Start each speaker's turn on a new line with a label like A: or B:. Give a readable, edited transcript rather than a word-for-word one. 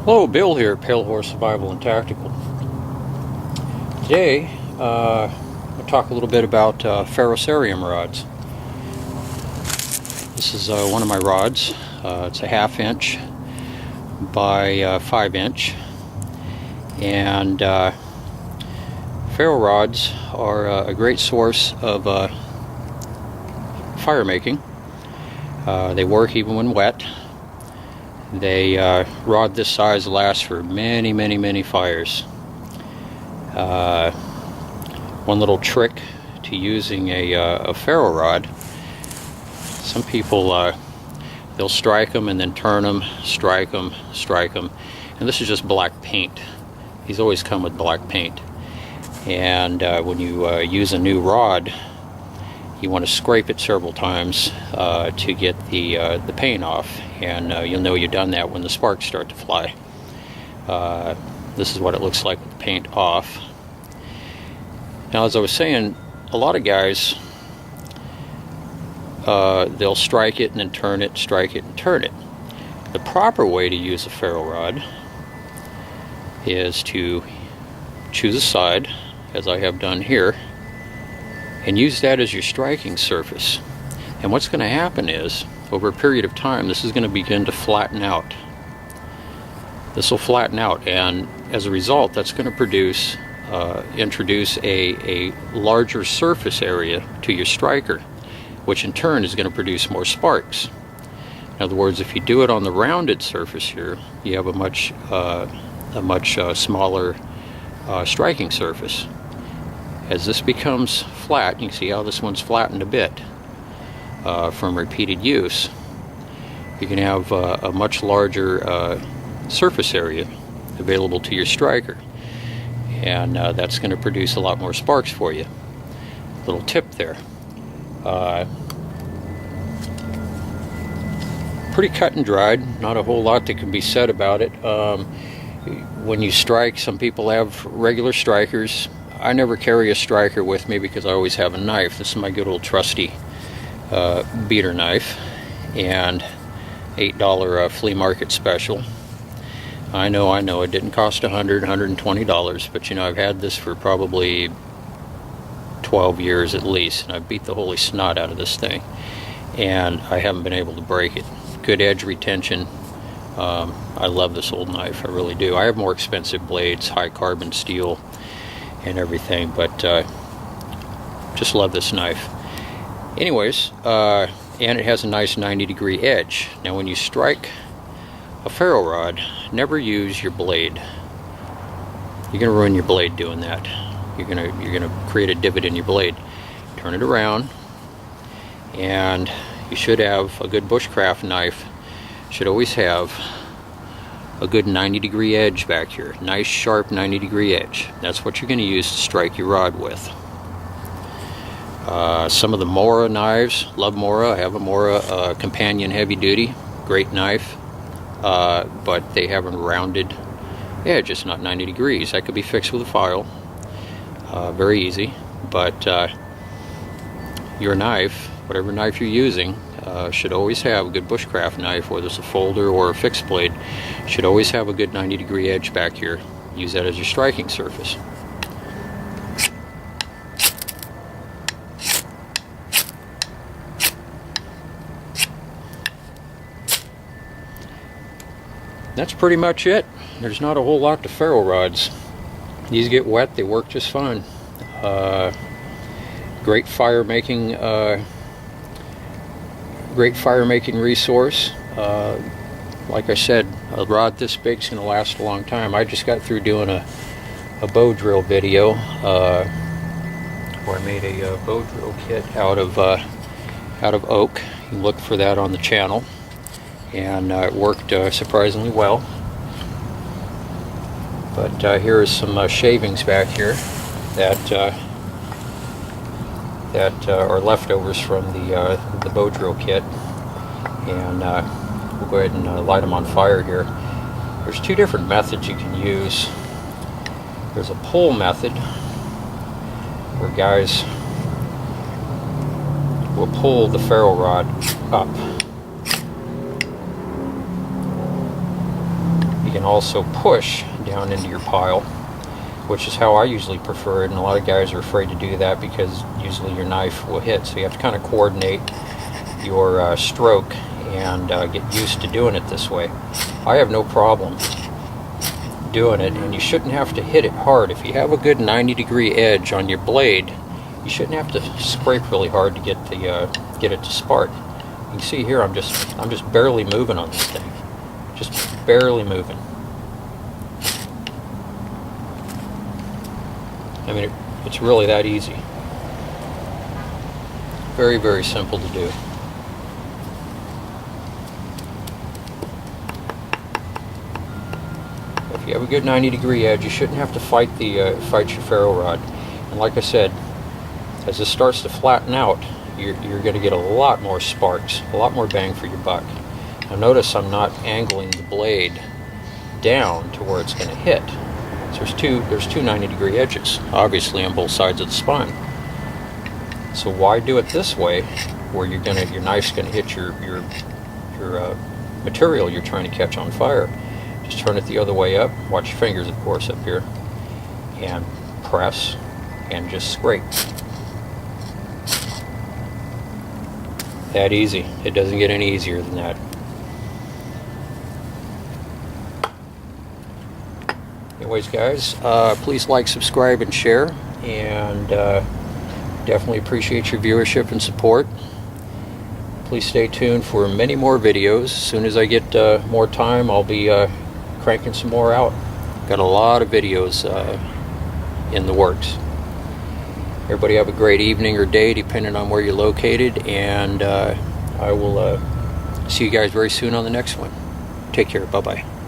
A: Hello, Bill here at Pale Horse Survival and Tactical. Today, I'll talk a little bit about ferrocerium rods. This is one of my rods. It's a 1/2 inch by 5 inch, and ferro rods are a great source of fire making. They work even when wet. They rod this size lasts for many fires. One little trick to using a ferro rod: some people they'll strike them and then turn them, strike them, and this is just black paint. These always come with black paint, and when you use a new rod, you want to scrape it several times to get the paint off, and you'll know you've done that when the sparks start to fly. This is what it looks like with the paint off. Now, as I was saying, a lot of guys, they'll strike it and then turn it, strike it and turn it. The proper way to use a ferro rod is to choose a side, as I have done here, and use that as your striking surface. And what's going to happen is, over a period of time, this is going to begin to flatten out. This will flatten out, and as a result, that's going to introduce a larger surface area to your striker, which in turn is going to produce more sparks. In other words, if you do it on the rounded surface here, you have a much smaller striking surface. As this becomes flat, you can see how this one's flattened a bit from repeated use. You can have a much larger surface area available to your striker, and that's going to produce a lot more sparks for you. Little tip there. Pretty cut and dried, not a whole lot that can be said about it. When you strike, some people have regular strikers. I never carry a striker with me because I always have a knife. This is my good old trusty beater knife, and $8 flea market special. I know it didn't cost $120, but you know, I've had this for probably 12 years at least, and I've beat the holy snot out of this thing, and I haven't been able to break it. Good edge retention. I love this old knife, I really do. I have more expensive blades, high carbon steel and everything, but just love this knife. Anyways, and it has a nice 90-degree edge. Now, when you strike a ferro rod, never use your blade. You're gonna ruin your blade doing that. You're gonna create a divot in your blade. Turn it around, and you should have a good bushcraft knife. Should always have a good 90-degree edge back here. Nice sharp 90-degree edge. That's what you're going to use to strike your rod with. Some of the Mora knives, love Mora. I have a Mora companion heavy duty, great knife, but they have a rounded edge. It's not 90 degrees. That could be fixed with a file, very easy. But your knife, whatever knife you're using, should always have a good bushcraft knife, whether it's a folder or a fixed blade, should always have a good 90-degree edge back here. Use that as your striking surface. That's pretty much it. There's not a whole lot to ferro rods. These get wet, they work just fine. Great fire making resource. Like I said, a rod this big is going to last a long time. I just got through doing a bow drill video where I made a bow drill kit out of oak. You can look for that on the channel, and it worked surprisingly well. But here is some shavings back here that are leftovers from the bow drill kit, and we'll go ahead and light them on fire here. There's two different methods you can use. There's a pull method where guys will pull the ferro rod up You can also push down into your pile, which is how I usually prefer it, and a lot of guys are afraid to do that because usually your knife will hit, so you have to kind of coordinate your stroke and get used to doing it this way. I have no problem doing it, and you shouldn't have to hit it hard. If you have a good 90-degree edge on your blade, you shouldn't have to scrape really hard to get it to spark. You can see here I'm just barely moving on this thing, just barely moving. I mean, it's really that easy. Very, very simple to do. If you have a good 90-degree edge, you shouldn't have to fight fight your ferro rod. And like I said, as this starts to flatten out, you're going to get a lot more sparks, a lot more bang for your buck. Now notice I'm not angling the blade down to where it's going to hit. So there's two 90-degree edges, obviously, on both sides of the spine. So why do it this way, where your knife's going to hit your material you're trying to catch on fire? Just turn it the other way up. Watch your fingers, of course, up here, and press and just scrape. That easy. It doesn't get any easier than that. Anyways, guys, please like, subscribe, and share, and definitely appreciate your viewership and support. Please stay tuned for many more videos. As soon as I get more time, I'll be cranking some more out. Got a lot of videos in the works. Everybody have a great evening or day, depending on where you're located, and I will see you guys very soon on the next one. Take care. Bye-bye.